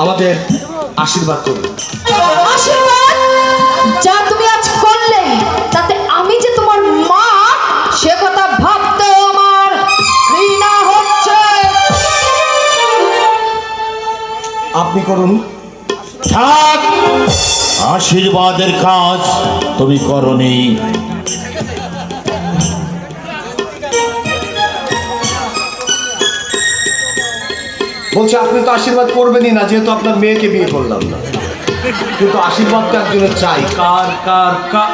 আমাদের আশীর্বাদ করুন। আশীর্বাদ যা তুমি আজ করলে তাতে আমি যে তোমার মা সে কথা ভাবতে আমার ঘৃণা হচ্ছে। আপনি করুন। থাক, আশীর্বাদের কাজ তুমি করনি। বলছে আপনি তো আশীর্বাদ করবেনই না, যেহেতু আপনার মেয়েকে বিয়ে করলাম না, কিন্তু আশীর্বাদ তো একজনের চাই। কার কার কার